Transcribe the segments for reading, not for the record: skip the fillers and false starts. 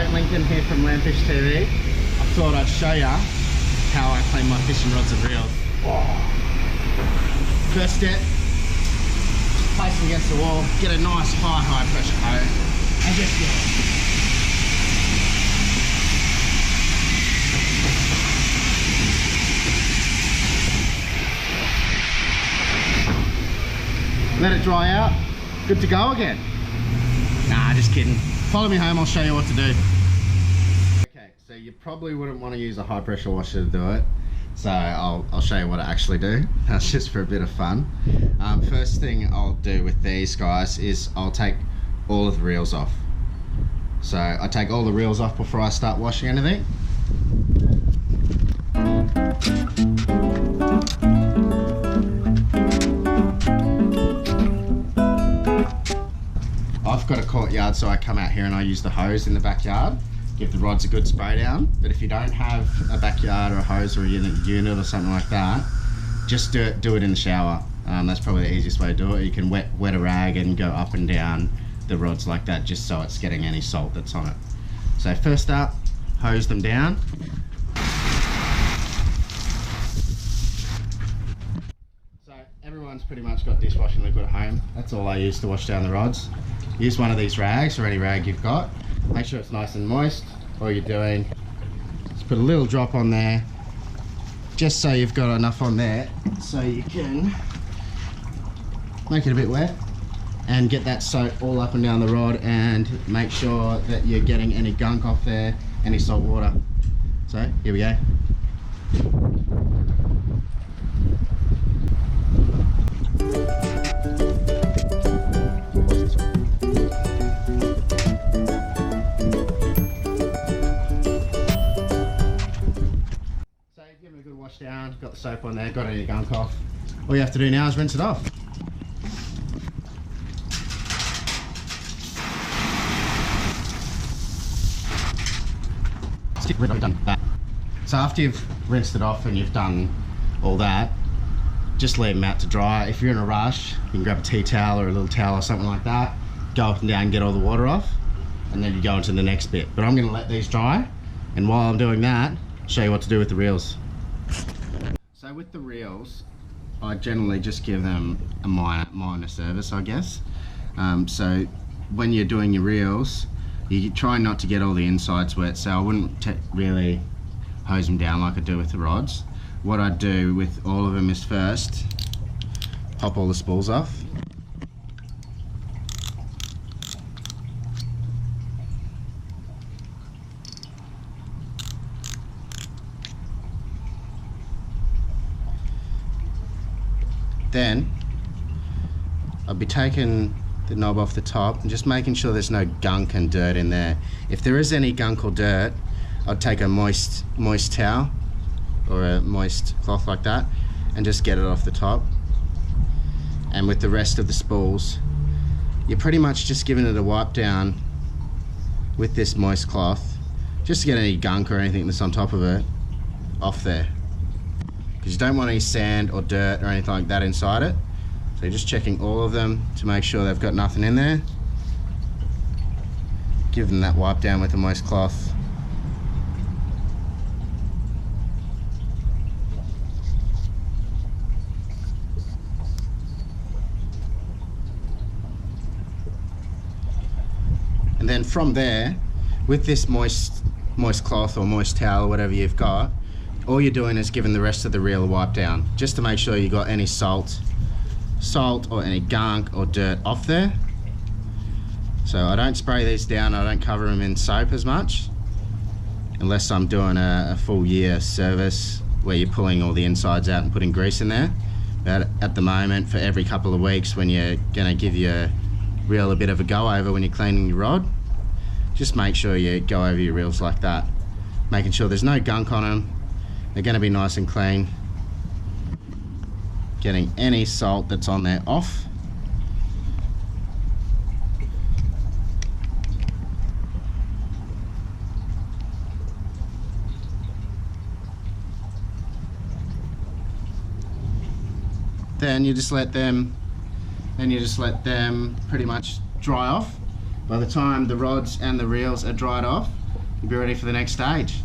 Brent Lincoln here from Landfish TV. I thought I'd show you how I clean my fishing rods and reels. First step, place them against the wall, get a nice high pressure hose and just get it. Let it dry out, good to go again. Nah, just kidding. Follow me home, I'll show you what to do. Okay, so you probably wouldn't want to use a high pressure washer to do it. So I'll show you what I actually do. That's just for a bit of fun. First thing I'll do with these guys is I'll take all of the reels off. So I take all the reels off before I start washing anything. I've got a courtyard, so I come out here and I use the hose in the backyard, give the rods a good spray down. But if you don't have a backyard or a hose or a unit or something like that, just do it in the shower. That's probably the easiest way to do it. You can wet a rag and go up and down the rods like that, just so it's getting any salt that's on it. So first up, hose them down. So everyone's pretty much got dishwashing liquid at home. That's all I use to wash down the rods. Use one of these rags or any rag you've got. Make sure it's nice and moist. All you're doing is put a little drop on there, just so you've got enough on there so you can make it a bit wet and get that soap all up and down the rod, and make sure that you're getting any gunk off there, any salt water. So here we go. Down, got the soap on there, got any gunk off. All you have to do now is rinse it off. So after you've rinsed it off and you've done all that, just leave them out to dry. If you're in a rush, you can grab a tea towel or a little towel or something like that, go up and down, get all the water off, and then you go into the next bit. But I'm going to let these dry, and while I'm doing that, show you what to do with the reels. So with the reels, I generally just give them a minor service, I guess. So when you're doing your reels, you try not to get all the insides wet, so I wouldn't really hose them down like I do with the rods. What I do with all of them is first pop all the spools off. Then I'll be taking the knob off the top and just making sure there's no gunk and dirt in there. If there is any gunk or dirt, I'd take a moist towel or a moist cloth like that and just get it off the top. And with the rest of the spools, you're pretty much just giving it a wipe down with this moist cloth, just to get any gunk or anything that's on top of it off there. Because you don't want any sand or dirt or anything like that inside it. So you're just checking all of them to make sure they've got nothing in there. Give them that wipe down with a moist cloth. And then from there, with this moist cloth or moist towel or whatever you've got, all you're doing is giving the rest of the reel a wipe down, just to make sure you got any salt or any gunk or dirt off there. So I don't spray these down, I don't cover them in soap as much, unless I'm doing a full year service where you're pulling all the insides out and putting grease in there. But at the moment, for every couple of weeks when you're gonna give your reel a bit of a go over when you're cleaning your rod, just make sure you go over your reels like that, making sure there's no gunk on them. They're going to be nice and clean. Getting any salt that's on there off. Then you just let them pretty much dry off. By the time the rods and the reels are dried off, you'll be ready for the next stage.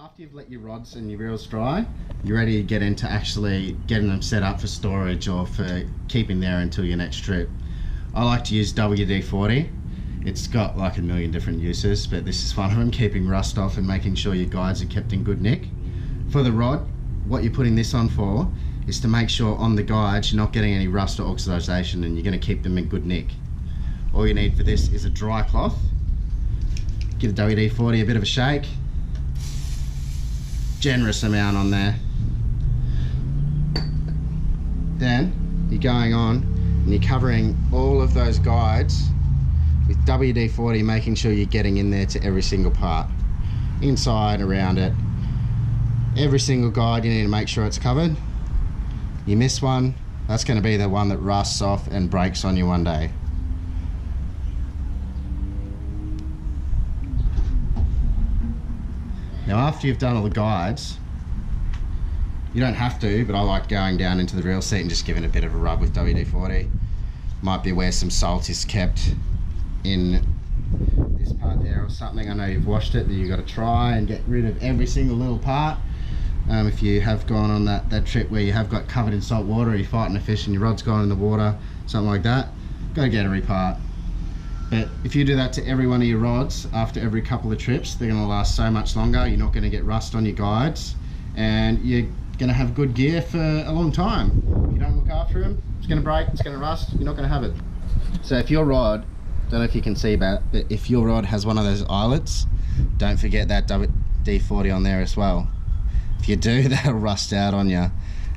After you've let your rods and your reels dry, you're ready to get into actually getting them set up for storage or for keeping there until your next trip. I like to use WD-40. It's got like a million different uses, but this is one of them, keeping rust off and making sure your guides are kept in good nick. For the rod, what you're putting this on for is to make sure on the guides you're not getting any rust or oxidization, and you're going to keep them in good nick. All you need for this is a dry cloth. Give the WD-40 a bit of a shake. Generous amount on there. Then you're going on and you're covering all of those guides with WD-40, making sure you're getting in there to every single part, inside, around it. Every single guide you need to make sure it's covered. You miss one, that's going to be the one that rusts off and breaks on you one day. Now after you've done all the guides, you don't have to, but I like going down into the reel seat and just giving a bit of a rub with WD-40. Might be where some salt is kept in this part there or something. I know you've washed it, but you've got to try and get rid of every single little part. If you have gone on that trip where you have got covered in salt water, or you're fighting a fish and your rod's gone in the water, something like that, got to get every part. But if you do that to every one of your rods after every couple of trips, they're going to last so much longer. You're not going to get rust on your guides, and you're going to have good gear for a long time. If you don't look after them, it's going to break, it's going to rust, you're not going to have it. So if your rod, don't know if you can see that, but if your rod has one of those eyelets, don't forget that WD-40 on there as well. If you do, that'll rust out on you, and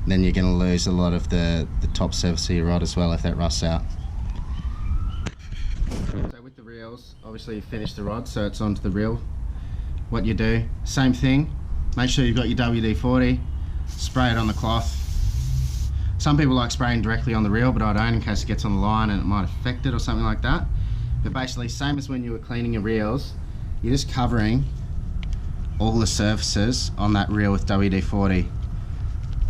then you're going to lose a lot of the top surface of your rod as well if that rusts out. So with the reels, obviously you finish the rod, so it's onto the reel. What you do, same thing, make sure you've got your WD-40, spray it on the cloth. Some people like spraying directly on the reel, but I don't, in case it gets on the line and it might affect it or something like that. But basically, same as when you were cleaning your reels, you're just covering all the surfaces on that reel with WD-40.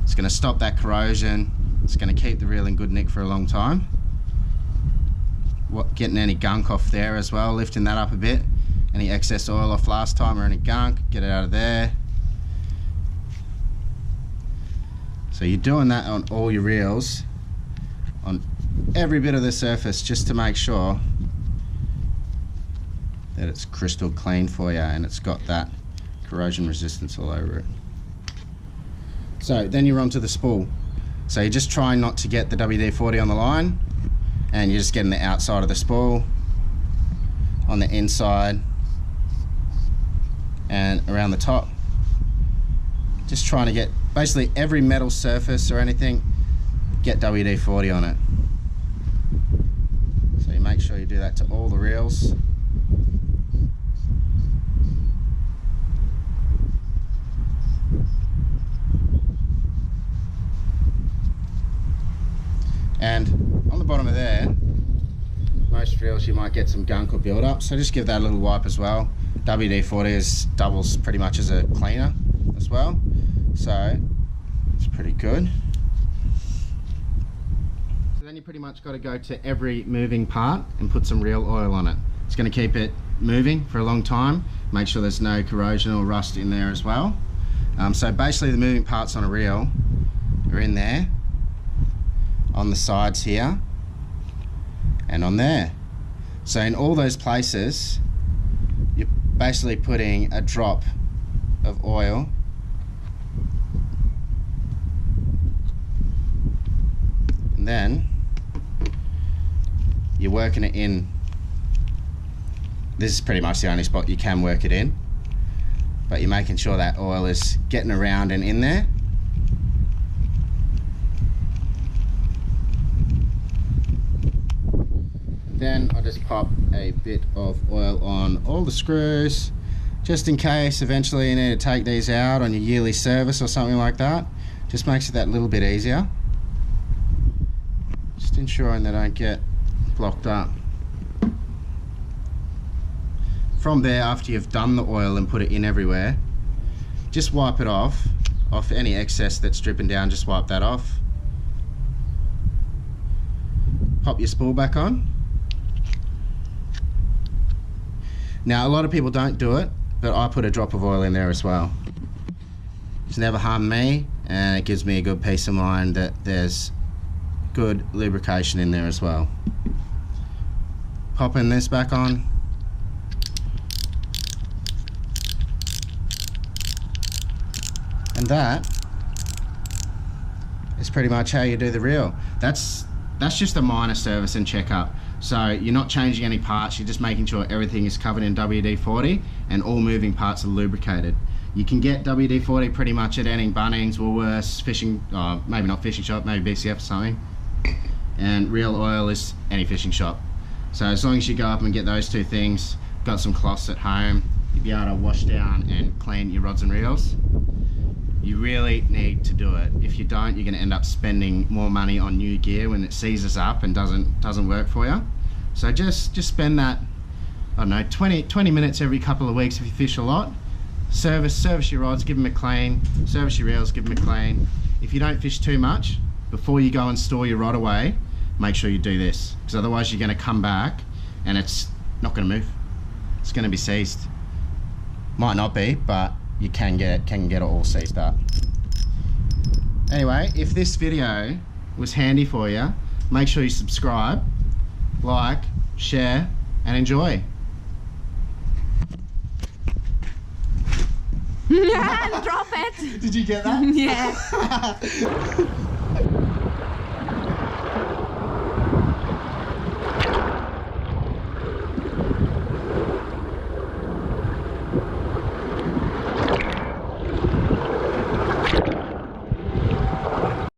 It's going to stop that corrosion, it's going to keep the reel in good nick for a long time. Getting any gunk off there as well, lifting that up a bit. Any excess oil off last time or any gunk, get it out of there. So you're doing that on all your reels, on every bit of the surface, just to make sure that it's crystal clean for you and it's got that corrosion resistance all over it. So then you're onto the spool. So you're just trying not to get the WD-40 on the line, and you're just getting the outside of the spool, on the inside and around the top. Just trying to get basically every metal surface or anything, get WD-40 on it. So you make sure you do that to all the reels. And on the bottom of there, most reels you might get some gunk or build up, so just give that a little wipe as well. WD-40 doubles pretty much as a cleaner as well, so it's pretty good. So then you pretty much got to go to every moving part and put some reel oil on it. It's going to keep it moving for a long time, make sure there's no corrosion or rust in there as well. So basically the moving parts on a reel are in there, on the sides here, and on there. So in all those places, you're basically putting a drop of oil and then you're working it in. This is pretty much the only spot you can work it in, but you're making sure that oil is getting around and in there. Then I just pop a bit of oil on all the screws, just in case eventually you need to take these out on your yearly service or something like that. Just makes it that little bit easier. Just ensuring they don't get blocked up. From there, after you've done the oil and put it in everywhere, just wipe it off any excess that's dripping down, just wipe that off. pop your spool back on. Now a lot of people don't do it, but I put a drop of oil in there as well. It's never harmed me, and it gives me a good peace of mind that there's good lubrication in there as well. Popping this back on. And that is pretty much how you do the reel. That's just a minor service and checkup. So you're not changing any parts, you're just making sure everything is covered in WD-40 and all moving parts are lubricated. You can get WD-40 pretty much at any Bunnings, Woolworths, fishing, maybe not fishing shop, maybe BCF or something. And reel oil is any fishing shop. So as long as you go up and get those two things, got some cloths at home, you'll be able to wash down and clean your rods and reels. You really need to do it. If you don't, you're going to end up spending more money on new gear when it seizes up and doesn't work for you. So just spend that, I don't know, 20 minutes every couple of weeks if you fish a lot. Service your rods, give them a clean. Service your reels, give them a clean. If you don't fish too much, before you go and store your rod away, make sure you do this, because otherwise you're going to come back and it's not going to move. It's going to be seized. Might not be, but you can get it all seized up. Anyway, if this video was handy for you, make sure you subscribe, like, share, and enjoy. And drop it. Did you get that? Yeah.